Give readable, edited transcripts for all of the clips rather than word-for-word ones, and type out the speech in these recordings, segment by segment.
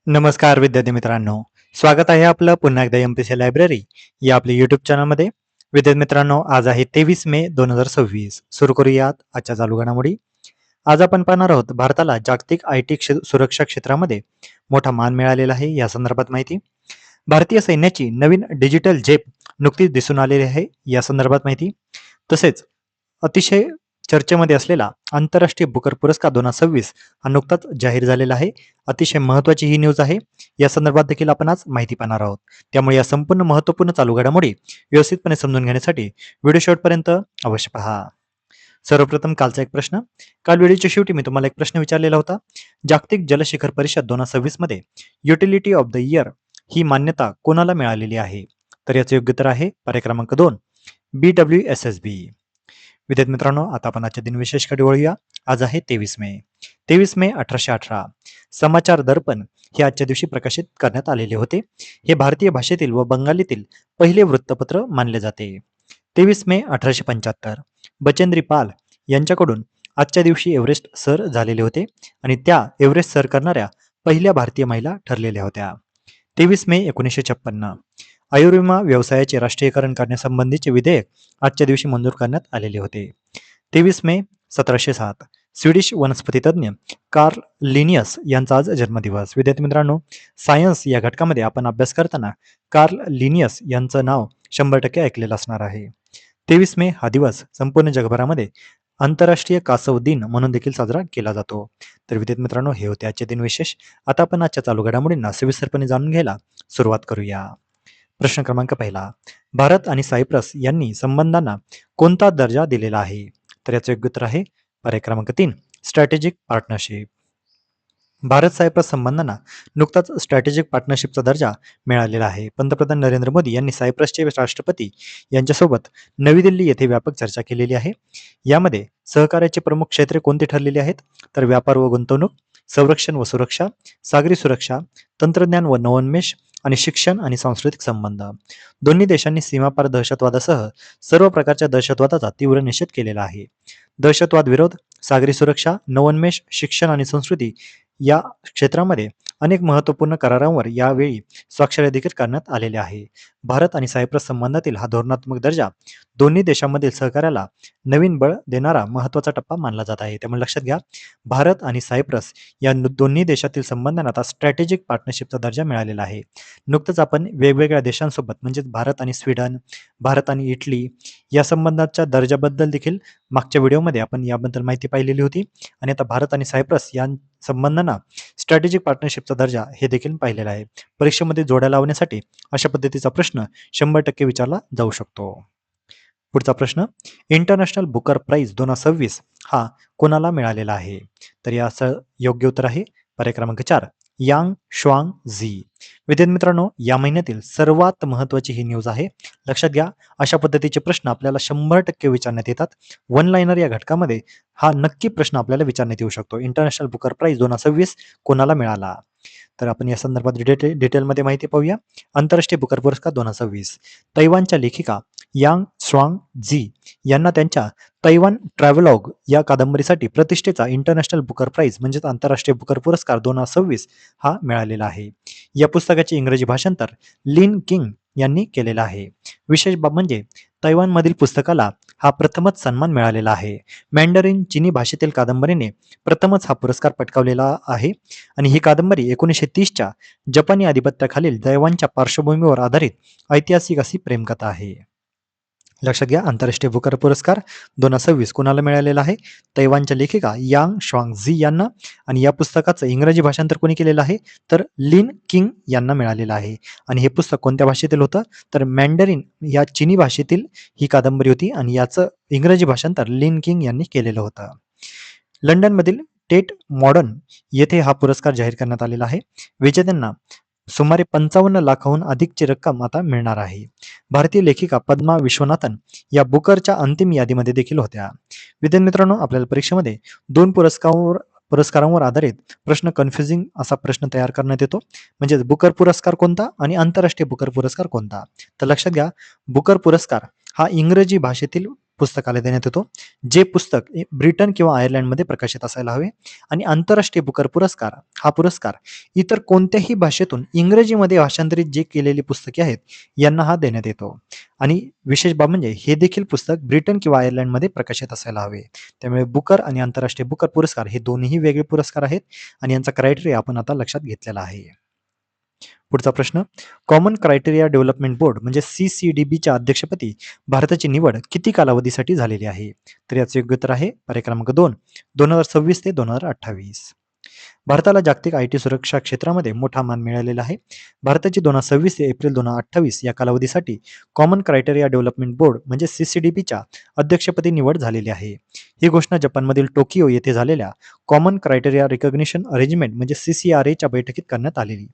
नमस्कार विद्यार्थी मित्रांनो. स्वागत आहे आपलं पुन्हा एकदा एमपीसी लायब्ररी या आपल्या युट्यूब चॅनलमध्ये. विद्यार्थी मित्रांनो, आज आहे 23 मे 2026. सुरू करूयात आजच्या चालू घडामोडी. आज आपण पाहणार आहोत भारताला जागतिक आय टी सुरक्षा क्षेत्रामध्ये मोठा मान मिळालेला आहे या संदर्भात माहिती. भारतीय सैन्याची नवीन डिजिटल झेप नुकतीच दिसून आलेली आहे या संदर्भात माहिती. तसेच अतिशय चर्चेमध्ये असलेला आंतरराष्ट्रीय बुकर पुरस्कार 2026 हा नुकताच जाहीर झालेला आहे. अतिशय महत्त्वाची ही न्यूज आहे. या संदर्भात देखील आपण आज माहिती पाहणार आहोत. त्यामुळे या संपूर्ण महत्त्वपूर्ण चालू घडामोडी व्यवस्थितपणे समजून घेण्यासाठी व्हिडिओ शेवटपर्यंत अवश्य पहा. सर्वप्रथम कालचा एक प्रश्न. काल व्हिडिओच्या शेवटी मी तुम्हाला एक प्रश्न विचारलेला होता. जागतिक जलशिखर परिषद 2026 मध्ये युटिलिटी ऑफ द इयर ही मान्यता कोणाला मिळालेली आहे? तर याचे योग्य उत्तर आहे पर्याय क्रमांक 2, BWSSB. विद्यार्थी मित्रांनो, आता आपण आजच्या दिनविशेषकडे वळूया. आज आहे 23 मे. 23 मे 1818 समाचार दर्पण हे आजच्या दिवशी प्रकाशित करण्यात आलेले होते. हे भारतीय भाषेतील व बंगालीतील पहिले वृत्तपत्र मानले जाते. 23 मे 1875 बचेंद्री पाल यांच्याकडून आजच्या दिवशी एव्हरेस्ट सर झालेले होते आणि त्या एव्हरेस्ट सर करणाऱ्या पहिल्या भारतीय महिला ठरलेल्या होत्या. 23 मे 1956 आयुर्विमा व्यवसायाचे राष्ट्रीयकरण करण्यासंबंधीचे विधेयक आजच्या दिवशी मंजूर करण्यात आलेले होते. 23 मे 1707 स्वीडिश वनस्पतीतज्ञ कार्ल लिनियस यांचा आज जन्मदिवस. विद्यार्थी मित्रांनो, सायन्स या घटकामध्ये आपण अभ्यास करताना कार्ल लिनियस यांचं नाव 100% ऐकलेलं असणार आहे. 23 मे हा दिवस संपूर्ण जगभरामध्ये आंतरराष्ट्रीय कासव दिन म्हणून देखील साजरा केला जातो. तर विद्यार्थी मित्रांनो, हे होते आजचे दिन विशेष. आता आपण आजच्या चालू घडामोडींना सविस्तरपणे जाणून घ्यायला सुरुवात करूया. प्रश्न क्रमांक पहिला. भारत आणि सायप्रस यांनी संबंधांना कोणता दर्जा दिलेला आहे? तर याचं योग्य उत्तर आहे पर्याय क्रमांक 3, स्ट्रॅटेजिक पार्टनरशिप. भारत सायप्रस संबंधांना नुकताच स्ट्रॅटेजिक पार्टनरशिपचा दर्जा मिळालेला आहे. पंतप्रधान नरेंद्र मोदी यांनी सायप्रसचे राष्ट्रपती यांच्यासोबत नवी दिल्ली येथे व्यापक चर्चा केलेली आहे. यामध्ये सहकार्याचे प्रमुख क्षेत्रे कोणती ठरलेली आहेत? तर व्यापार व गुंतवणूक, संरक्षण व सुरक्षा, सागरी सुरक्षा, तंत्रज्ञान व नवोन्मेष आणि शिक्षण आणि सांस्कृतिक संबंध. दोन्ही देशांनी सीमापार दहशतवादासह सर्व प्रकारच्या दहशतवादाचा तीव्र निषेध केलेला आहे. दहशतवाद विरोध, सागरी सुरक्षा, नवोन्मेष, शिक्षण आणि संस्कृती या क्षेत्रामध्ये अनेक महत्त्वपूर्ण करारांवर यावेळी स्वाक्षऱ्या देखील करण्यात आलेल्या आहे. भारत आणि सायप्रस संबंधातील हा धोरणात्मक दर्जा दोन्ही देशांमधील सहकार्याला नवीन बळ देणारा महत्त्वाचा टप्पा मानला जात आहे. त्यामुळे लक्षात घ्या, भारत आणि सायप्रस या दोन्ही देशातील संबंधांना आता स्ट्रॅटेजिक पार्टनरशिपचा दर्जा मिळालेला आहे. नुकतंच आपण वेगवेगळ्या देशांसोबत म्हणजेच भारत आणि स्वीडन, भारत आणि इटली या संबंधाच्या दर्जाबद्दल देखील मागच्या व्हिडिओमध्ये आपण याबद्दल माहिती पाहिलेली होती आणि आता भारत आणि सायप्रस या संबंधांना स्ट्रॅटेजिक पार्टनरशिपचा दर्जा हे देखील पाहिलेला आहे. परीक्षेमध्ये जोड्या लावण्यासाठी अशा पद्धतीचा प्रश्न 100% विचारला जाऊ शकतो. पुढचा प्रश्न. इंटरनॅशनल बुकर प्राइज 2026 हा कोणाला मिळालेला आहे? तर याचं योग्य उत्तर आहे पर्याय क्रमांक 4, यांग श्वांग झी. विद्यार्थी मित्रांनो, या महिन्यातील सर्वात महत्त्वाची ही न्यूज आहे. लक्षात घ्या, अशा पद्धतीचे प्रश्न आपल्याला 100% विचारण्यात येतात. वन लाईनर या घटकामध्ये हा नक्की प्रश्न आपल्याला विचारण्यात येऊ शकतो. इंटरनॅशनल बुकर प्राइज 2026 कोणाला मिळाला? तर आपण या संदर्भात डिटेलमध्ये माहिती पाहूया. आंतरराष्ट्रीय बुकर पुरस्कार 2026 तैवानच्या लेखिका यांग श्वांग झी यांना त्यांच्या तैवान ट्रॅव्हलॉग या कादंबरीसाठी प्रतिष्ठेचा इंटरनॅशनल बुकर प्राइज म्हणजेच आंतरराष्ट्रीय बुकर पुरस्कार 2026 हा मिळालेला आहे. या पुस्तकाचे इंग्रजी भाषांतर लिन किंग यांनी केलेलं आहे. विशेष बाब म्हणजे तैवानमधील पुस्तकाला हा प्रथमच सन्मान मिळालेला आहे. मॅन्डरिन चिनी भाषेतील कादंबरीने प्रथमच हा पुरस्कार पटकावलेला आहे आणि ही कादंबरी 1930च्या जपानी आधिपत्याखालील तैवानच्या पार्श्वभूमीवर आधारित ऐतिहासिक अशी प्रेमकथा आहे. लक्षात घ्या, आंतरराष्ट्रीय बुकर पुरस्कार 2026 कोणाला मिळालेला आहे? तैवानच्या लेखिका यांग श्वांग झी यांना. आणि या पुस्तकाचं इंग्रजी भाषांतर कोणी केलेलं आहे? तर लिन किंग यांना मिळालेलं आहे. आणि हे पुस्तक कोणत्या भाषेतील होतं? तर मॅन्डरिन या चिनी भाषेतील ही कादंबरी होती आणि याचं इंग्रजी भाषांतर लिन किंग यांनी केलेलं होतं. लंडनमधील टेट मॉडर्न येथे हा पुरस्कार जाहीर करण्यात आलेला आहे. विजेत्यांना सुमारे 55 लाखाहून अधिकची रक्कम आता मिळणार आहे. भारतीय लेखिका पद्मा विश्वनाथन या बुकरच्या अंतिम यादीमध्ये देखील होत्या. विद्यार्थी मित्रांनो, आपल्याला परीक्षेमध्ये 2 पुरस्कारांवर आधारित प्रश्न कन्फ्युजिंग असा प्रश्न तयार करण्यात येतो. म्हणजेच बुकर पुरस्कार कोणता आणि आंतरराष्ट्रीय बुकर पुरस्कार कोणता? तर लक्षात घ्या, बुकर पुरस्कार हा इंग्रजी भाषेतील पुस्तकालय देण्यात येतो. जे पुस्तक ब्रिटन किंवा आयर्लंडमध्ये प्रकाशित असायला हवे आणि आंतरराष्ट्रीय बुकर पुरस्कार हा पुरस्कार इतर कोणत्याही भाषेतून इंग्रजीमध्ये भाषांतरित जे केलेली पुस्तके आहेत यांना हा देण्यात येतो. आणि विशेष बाब म्हणजे हे देखील पुस्तक ब्रिटन किंवा आयर्लंडमध्ये प्रकाशित असायला हवे. त्यामुळे बुकर आणि आंतरराष्ट्रीय बुकर पुरस्कार हे दोन्ही वेगळे पुरस्कार आहेत आणि यांचा क्रायटेरिया आपण आता लक्षात घेतलेला आहे. पुढचा प्रश्न, कॉमन क्रायटेरिया डेव्हलपमेंट बोर्ड म्हणजे CCDBच्या अध्यक्षपदी भारताची निवड किती कालावधीसाठी झालेली आहे? तर याचे योग्य उत्तर आहे पर्याय क्रमांक 2, 2026 ते 2028. भारताला जागतिक IT सुरक्षा क्षेत्रामध्ये मोठा मान मिळालेला आहे. भारताची 2026 ते एप्रिल 2028 या कालावधीसाठी कॉमन क्रायटेरिया डेव्हलपमेंट बोर्ड म्हणजे CCDBच्या अध्यक्षपदी निवड झालेली आहे. ही घोषणा जपानमधील टोकियो येथे झालेल्या कॉमन क्रायटेरिया रिकॉग्निशन अरेंजमेंट म्हणजे CCRAच्या बैठकीत करण्यात आलेली.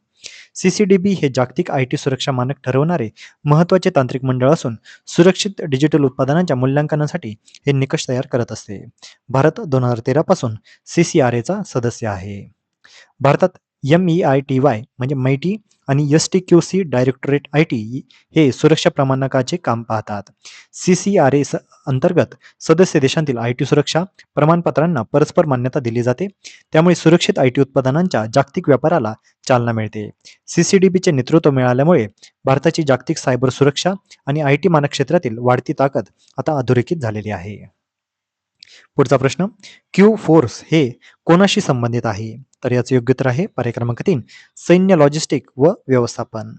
CCDB हे जागतिक IT सुरक्षा मानक ठरवणारे महत्त्वाचे तांत्रिक मंडळ असून सुरक्षित डिजिटल उत्पादनांच्या मूल्यांकनासाठी हे निकष तयार करत असते. भारत 2013 पासून CCRAचा सदस्य आहे. भारतात MEITY म्हणजे मैटी आणि STQC डायरेक्टोरेट IT हे सुरक्षा प्रमाणकाचे काम पाहतात. CCRA अंतर्गत सदस्य देशांतील IT सुरक्षा प्रमाणपत्रांना परस्पर मान्यता दिली जाते. त्यामुळे सुरक्षित IT उत्पादनांच्या जागतिक व्यापाराला चालना मिळते. CCDBचे नेतृत्व मिळाल्यामुळे भारताची जागतिक सायबर सुरक्षा आणि IT मानक क्षेत्रातील वाढती ताकद आता अधोरेखित झालेली आहे. पुढचा प्रश्न, क्यू फोर्स हे कोणाशी संबंधित आहे? तर याचे योग्य उत्तर आहे पर्याय क्रमांक 3, सैन्य लॉजिस्टिक व व्यवस्थापन.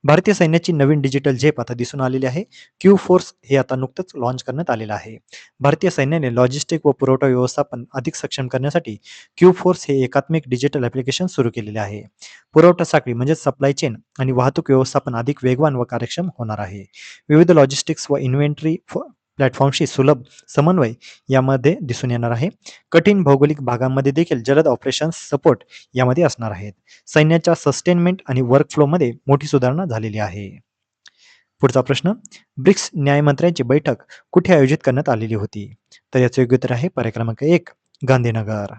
भारतीय सैन्याची नवीन डिजिटल झेप आता दिसून आलेली आहे. क्यू फोर्स हे आता नुकतंच लॉन्च करण्यात आलेलं आहे. भारतीय सैन्याने लॉजिस्टिक व पुरवठा व्यवस्थापन अधिक सक्षम करण्यासाठी क्यू फोर्स हे एकात्मिक डिजिटल ॲप्लिकेशन सुरू केलेले आहे. पुरवठा साखळी म्हणजे सप्लाय चेन आणि वाहतूक व्यवस्थापन अधिक वेगवान व कार्यक्षम होणार आहे. विविध लॉजिस्टिक्स व इन्व्हेंटरी प्लॅटफॉर्मशी सुलभ समन्वय यामध्ये दिसून येणार आहे. कठीण भौगोलिक भागांमध्ये देखील जलद ऑपरेशन्स सपोर्ट यामध्ये असणार आहेत. सैन्याच्या सस्टेनमेंट आणि वर्कफ्लोमध्ये मोठी सुधारणा झालेली आहे. पुढचा प्रश्न, ब्रिक्स न्यायमंत्र्यांची बैठक कुठे आयोजित करण्यात आलेली होती? तर याचे योग्य उत्तर आहे पर्याय क्रमांक 1, गांधीनगर.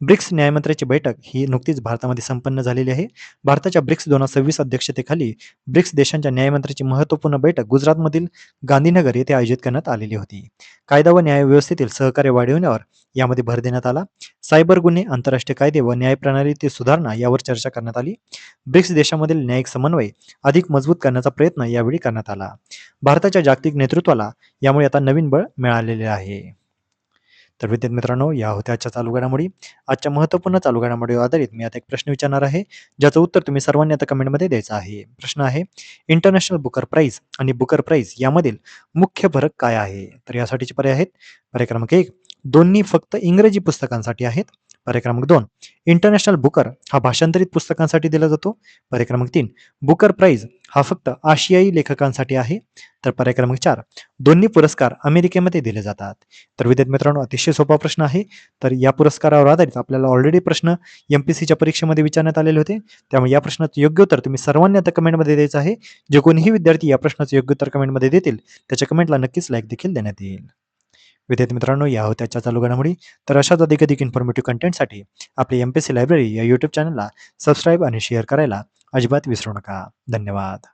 ब्रिक्स न्यायमंत्र्यांची बैठक ही नुकतीच भारतामध्ये संपन्न झालेली आहे. भारताच्या ब्रिक्स 2026 अध्यक्षतेखाली ब्रिक्स देशांच्या न्यायमंत्र्यांची महत्त्वपूर्ण बैठक गुजरातमधील गांधीनगर येथे आयोजित करण्यात आलेली होती. कायदा व न्याय व्यवस्थेतील सहकार्य वाढविण्यावर यामध्ये भर देण्यात आला. सायबर गुन्हे, आंतरराष्ट्रीय कायदे व न्यायप्रणालीतील सुधारणा यावर चर्चा करण्यात आली. ब्रिक्स देशांमधील न्यायिक समन्वय अधिक मजबूत करण्याचा प्रयत्न यावेळी करण्यात आला. भारताच्या जागतिक नेतृत्वाला यामुळे आता नवीन बळ मिळालेले आहे. तर विद्यार्थी मित्रांनो, या होत्या आजच्या चालू घडामोडी. आजच्या महत्त्वपूर्ण चालू घडामोडीवर आधारित मी आता एक प्रश्न विचारणार आहे, ज्याचं उत्तर तुम्ही सर्वांनी आता कमेंटमध्ये द्यायचं आहे. प्रश्न आहे, इंटरनॅशनल बुकर प्राइज आणि बुकर प्राइज यामधील मुख्य फरक काय आहे? तर यासाठीचे पर्याय आहेत पर्याय क्रमांक 1, दोन्ही फक्त इंग्रजी पुस्तकांसाठी आहेत. पर्याय क्रमांक 2, इंटरनॅशनल बुकर हा भाषांतरित पुस्तकांसाठी दिला जातो. पर्याय क्रमांक 3, बुकर प्राइज हा फक्त आशियाई लेखकांसाठी आहे. तर पर्याय क्रमांक 4, दोन्ही पुरस्कार अमेरिकेमध्ये दिले जातात. तर विद्यार्थी मित्रांनो, अतिशय सोपा प्रश्न आहे. तर या पुरस्कारावर आधारित आपल्याला ऑलरेडी प्रश्न MPSCच्या परीक्षेमध्ये विचारण्यात आलेले होते. त्यामुळे या प्रश्नाचं योग्य उत्तर तुम्ही सर्वांनी आता कमेंटमध्ये द्यायचं आहे. जे कोणीही विद्यार्थी या प्रश्नाचं योग्य उत्तर कमेंटमध्ये देतील त्याच्या कमेंटला नक्कीच लाईक देखील देण्यात येईल. विद्यार्थी मित्रांनो, या होत्या आजच्या चालू घडामोडी. तर अशाच अधिक इन्फॉर्मेटिव्ह कंटेंटसाठी आपली MPSC लायब्ररी या YouTube चॅनलला सबस्क्राईब आणि शेअर करायला अजिबात विसरू नका. धन्यवाद.